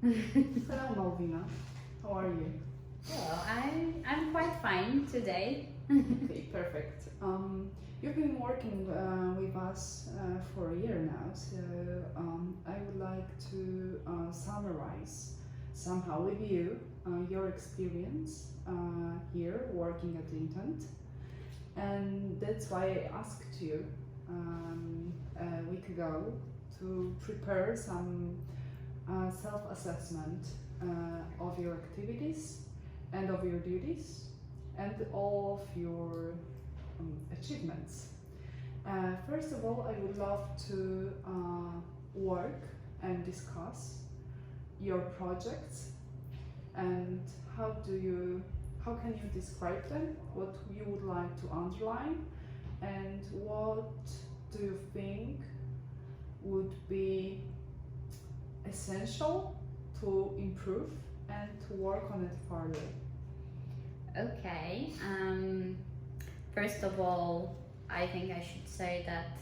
Hello, Malvina. How are you? Well, I'm quite fine today. Okay, perfect. You've been working with us for a year now, so I would like to summarize somehow with you your experience here working at Intent, and that's why I asked you a week ago to prepare some self-assessment of your activities and of your duties and all of your achievements. First of all, I would love to work and discuss your projects and how can you describe them, what you would like to underline, and what do you think would be essential to improve and to work on it further. Okay. First of all, I think I should say that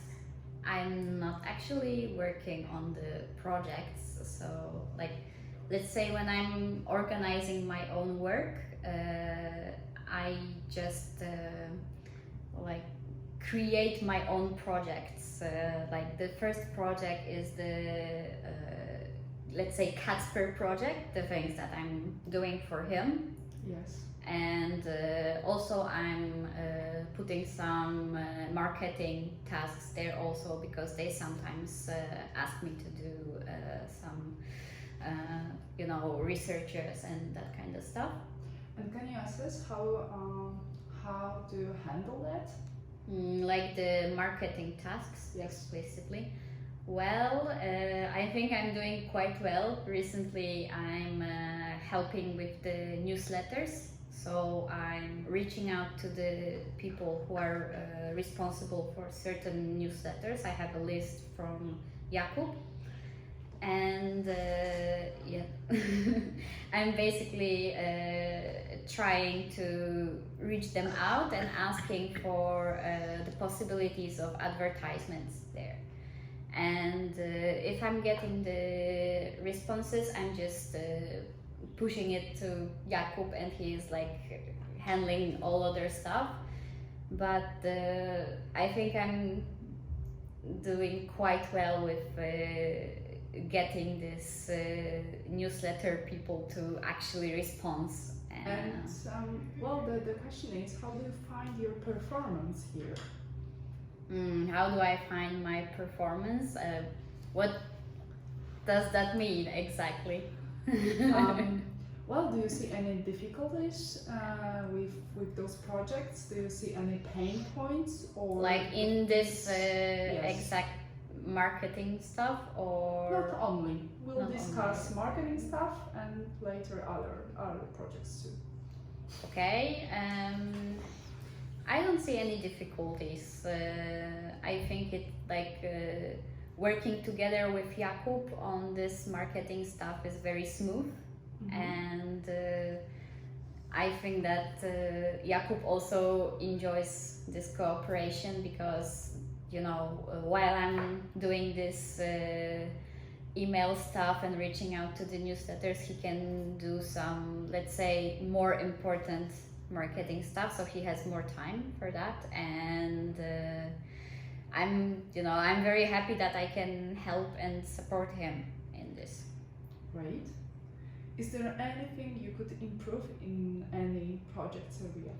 I'm not actually working on the projects. So, like, let's say when I'm organizing my own work, I just like create my own projects. Like the first project is the let's say Casper project, the things that I'm doing for him. Yes. And also I'm putting some marketing tasks there also, because they sometimes ask me to do some researches and that kind of stuff. And can you assess how do you handle that? Like the marketing tasks, Yes. basically. Well, I think I'm doing quite well. Recently, I'm helping with the newsletters. So I'm reaching out to the people who are responsible for certain newsletters. I have a list from Jakub. And yeah, I'm basically trying to reach them out and asking for the possibilities of advertisements there. And if I'm getting the responses, I'm just pushing it to Jakub, and he's like handling all other stuff. But I think I'm doing quite well with getting this newsletter people to actually respond. And well, the question is, how do you find your performance here? How do I find my performance? What does that mean exactly? Well, do you see any difficulties with those projects? Do you see any pain points, or like in this Yes. exact marketing stuff, or Not only. We'll Not discuss only. marketing stuff and later other projects too. Okay, I don't see any difficulties. I think it like working together with Jakub on this marketing stuff is very smooth, and I think that Jakub also enjoys this cooperation, because while I'm doing this email stuff and reaching out to the newsletters, he can do some, let's say, more important marketing stuff, so he has more time for that. And I'm very happy that I can help and support him in this. Great. Is there anything you could improve in any projects area?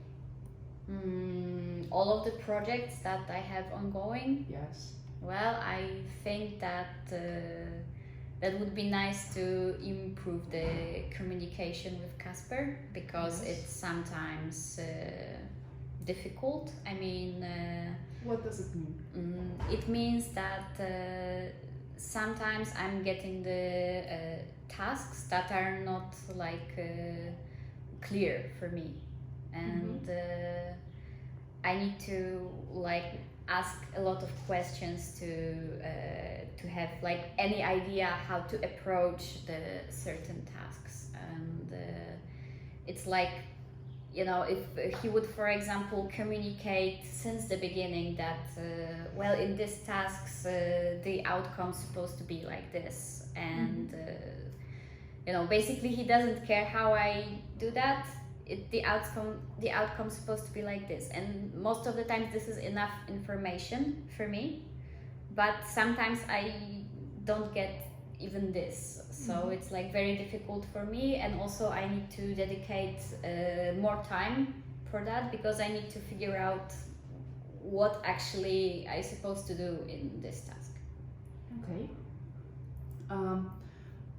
All of the projects that I have ongoing, Yes. well, I think that that would be nice to improve the communication with Casper, because Yes. it's sometimes difficult. I mean, What does it mean? it means that sometimes I'm getting the tasks that are not like clear for me, and I need to like ask a lot of questions to have like any idea how to approach the certain tasks. And it's like, if he would, for example, communicate since the beginning that well, in these tasks the outcome's supposed to be like this, and basically he doesn't care how I do that. The outcome's supposed to be like this, and most of the times this is enough information for me, but sometimes I don't get even this, so it's like very difficult for me, and also I need to dedicate more time for that, because I need to figure out what actually I'm supposed to do in this task. Okay.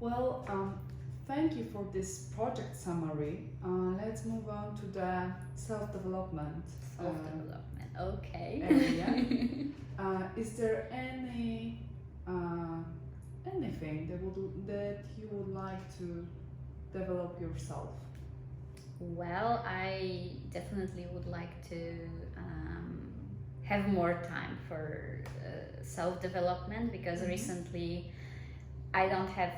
Well, thank you for this project summary. Let's move on to the self-development Self-development, okay. area. Is there anything that you would like to develop yourself? Well, I definitely would like to have more time for self-development, because recently I don't have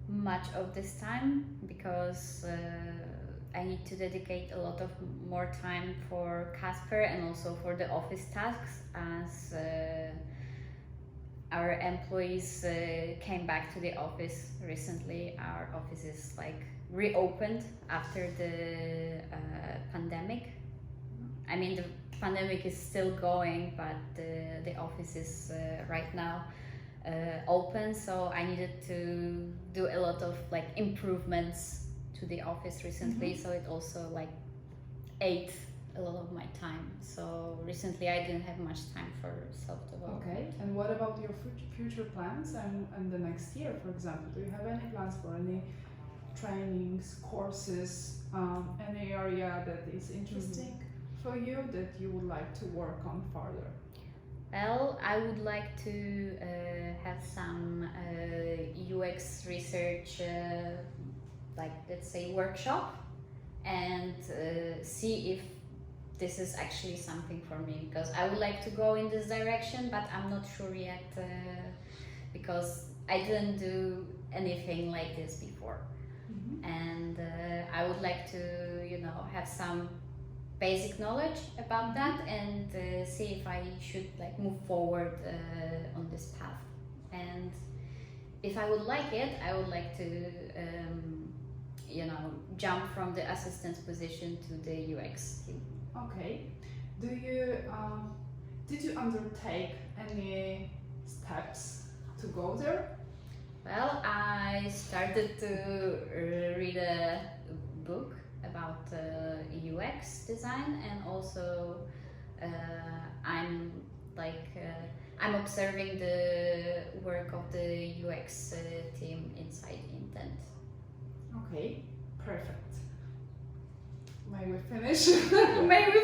much of this time, because I need to dedicate a lot of more time for Casper and also for the office tasks, as our employees came back to the office recently. Our office is like reopened after the pandemic. I mean, the pandemic is still going, but the office is right now open, so I needed to do a lot of like improvements to the office recently, so it also like ate a lot of my time. So recently I didn't have much time for self-development. Okay, and what about your future plans and the next year, for example? Do you have any plans for any trainings, courses, any area that is interesting for you that you would like to work on further? Well, I would like to have some UX research, like let's say workshop, and see if this is actually something for me, because I would like to go in this direction, but I'm not sure yet, because I didn't do anything like this before. And I would like to, have some basic knowledge about that, and see if I should like move forward on this path. And if I would like it, I would like to jump from the assistant position to the UX team. Okay. Did you undertake any steps to go there? Well, I started to read a book about UX design, and also I'm observing the work of the UX team inside Intent. Okay, perfect. May we finish? Maybe.